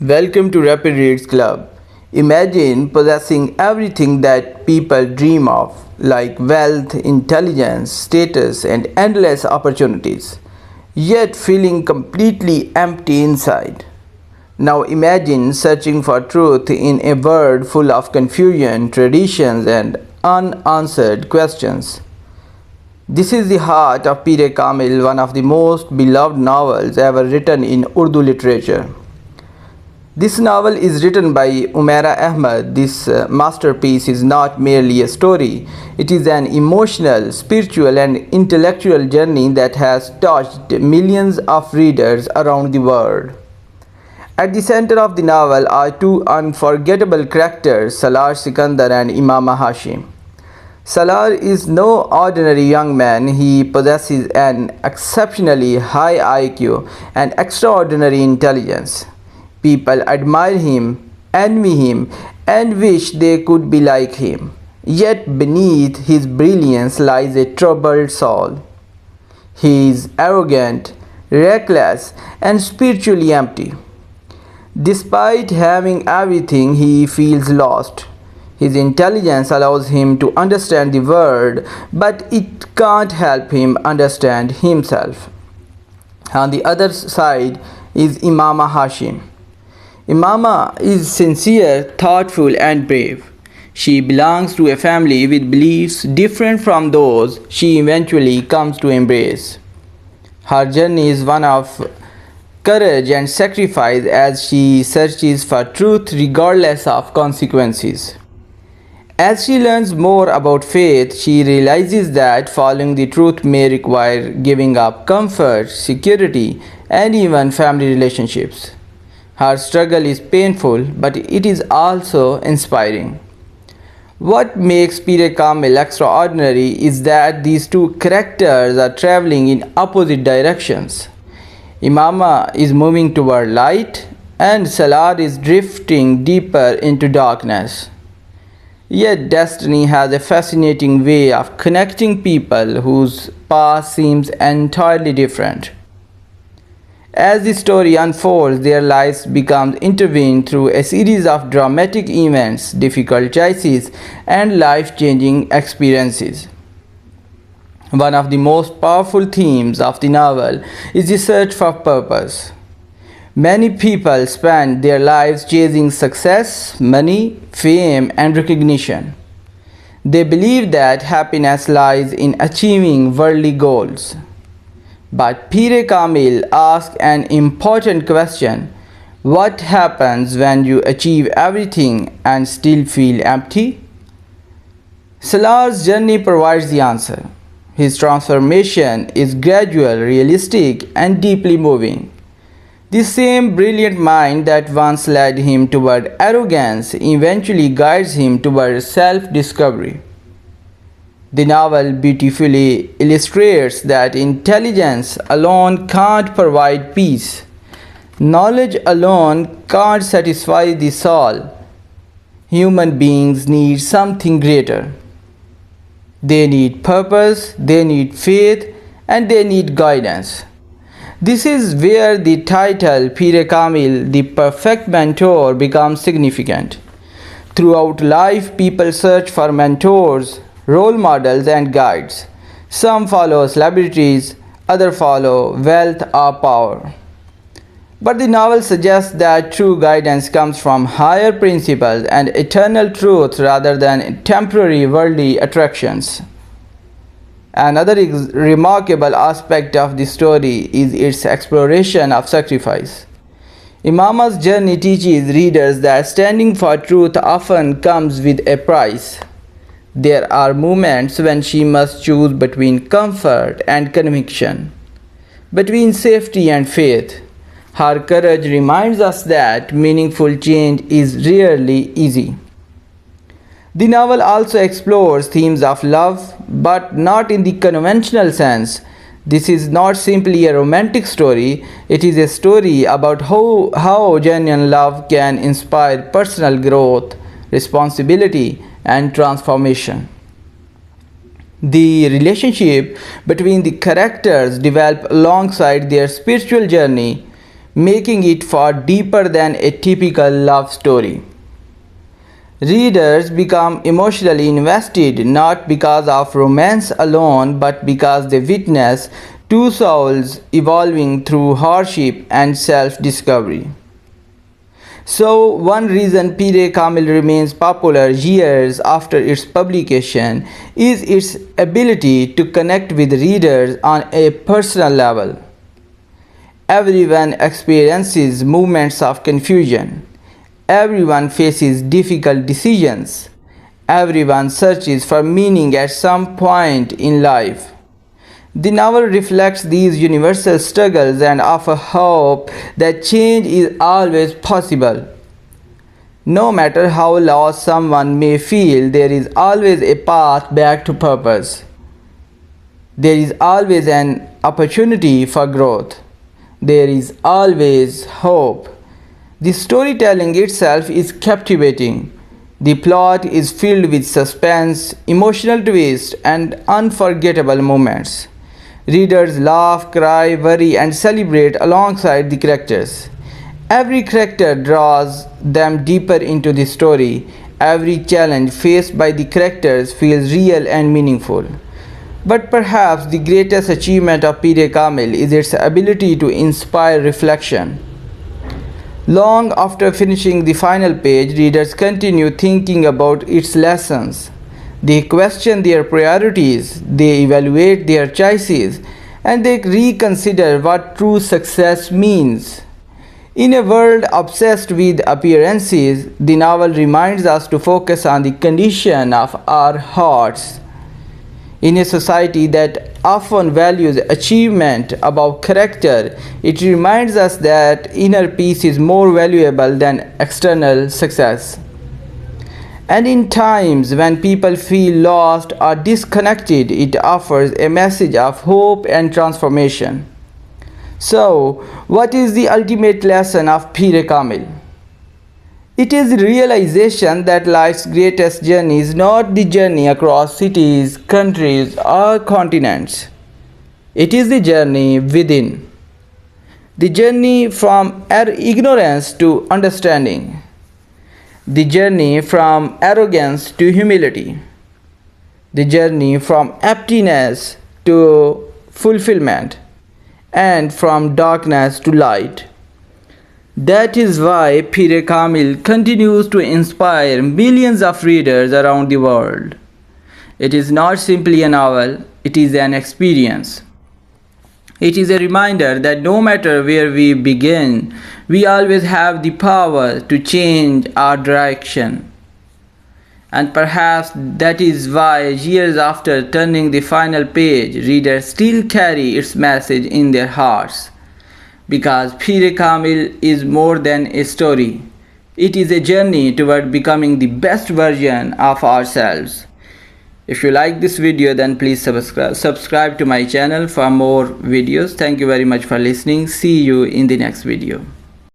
Welcome to Rapid Reads Club. Imagine possessing everything that people dream of, like wealth, intelligence, status, and endless opportunities, yet feeling completely empty inside. Now imagine searching for truth in a world full of confusion, traditions, and unanswered questions. This is the heart of Pir Kamil, one of the most beloved novels ever written in Urdu literature. This novel is written by Umaira Ahmed. This masterpiece is not merely a story, it is an emotional, spiritual, and intellectual journey that has touched millions of readers around the world. At the center of the novel are two unforgettable characters, Salar Sikandar and Imama Hashim. Salar is no ordinary young man. He possesses an exceptionally high IQ and extraordinary intelligence. People admire him, envy him, and wish they could be like him. Yet beneath his brilliance lies a troubled soul. He is arrogant, reckless, and spiritually empty. Despite having everything, he feels lost. His intelligence allows him to understand the world, but it can't help him understand himself. On the other side is Imama Hashim. Imama is sincere, thoughtful, and brave. She belongs to a family with beliefs different from those she eventually comes to embrace. Her journey is one of courage and sacrifice as she searches for truth regardless of consequences. As she learns more about faith, she realizes that following the truth may require giving up comfort, security, and even family relationships. Her struggle is painful, but it is also inspiring. What makes Pir Kamil extraordinary is that these two characters are traveling in opposite directions. Imama is moving toward light, and Salar is drifting deeper into darkness. Yet destiny has a fascinating way of connecting people whose path seems entirely different. As the story unfolds, their lives become intertwined through a series of dramatic events, difficult choices, and life-changing experiences. One of the most powerful themes of the novel is the search for purpose. Many people spend their lives chasing success, money, fame, and recognition. They believe that happiness lies in achieving worldly goals. But Pir Kamil asks an important question: what happens when you achieve everything and still feel empty? Salar's journey provides the answer. His transformation is gradual, realistic, and deeply moving. The same brilliant mind that once led him toward arrogance eventually guides him toward self-discovery. The novel beautifully illustrates that intelligence alone can't provide peace. Knowledge alone can't satisfy the soul. Human beings need something greater. They need purpose, they need faith, and they need guidance. This is where the title Pir Kamil, the perfect mentor, becomes significant. Throughout life, people search for mentors, role models, and guides. Some follow celebrities, others follow wealth or power. But the novel suggests that true guidance comes from higher principles and eternal truth rather than temporary worldly attractions. Another remarkable aspect of the story is its exploration of sacrifice. Imama's journey teaches readers that standing for truth often comes with a price. There are moments when she must choose between comfort and conviction, between safety and faith. Her courage reminds us that meaningful change is rarely easy. The novel also explores themes of love, but not in the conventional sense. This is not simply a romantic story, it is a story about how genuine love can inspire personal growth, responsibility, and transformation. The relationship between the characters develop alongside their spiritual journey making it far deeper than a typical love story. Readers become emotionally invested not because of romance alone but because they witness two souls evolving through hardship and self discovery. So, one reason Pire Kamil remains popular years after its publication is its ability to connect with readers on a personal level. Everyone experiences moments of confusion. Everyone faces difficult decisions. Everyone searches for meaning at some point in life. The novel reflects these universal struggles and offers hope that change is always possible. No matter how lost someone may feel, there is always a path back to purpose. There is always an opportunity for growth. There is always hope. The storytelling itself is captivating. The plot is filled with suspense, emotional twists, and unforgettable moments. Readers laugh, cry, worry, and celebrate alongside the characters. Every character draws them deeper into the story. Every challenge faced by the characters feels real and meaningful. But perhaps the greatest achievement of Pire Kamil is its ability to inspire reflection. Long after finishing the final page, readers continue thinking about its lessons. They question their priorities, they evaluate their choices, and they reconsider what true success means. In a world obsessed with appearances, the novel reminds us to focus on the condition of our hearts. In a society that often values achievement above character, it reminds us that inner peace is more valuable than external success. And in times when people feel lost or disconnected, it offers a message of hope and transformation. So, what is the ultimate lesson of Pire Kamil? It is the realization that life's greatest journey is not the journey across cities, countries, or continents. It is the journey within. The journey from ignorance to understanding. The journey from arrogance to humility. The journey from emptiness to fulfillment. And from darkness to light. That is why Pire Kamil continues to inspire millions of readers around the world. It is not simply a novel, it is an experience. It is a reminder that no matter where we begin, we always have the power to change our direction. And perhaps that is why years after turning the final page, readers still carry its message in their hearts. Because Pire Kamil is more than a story. It is a journey toward becoming the best version of ourselves. If you like this video, then please subscribe to my channel for more videos. Thank you very much for listening. See you in the next video.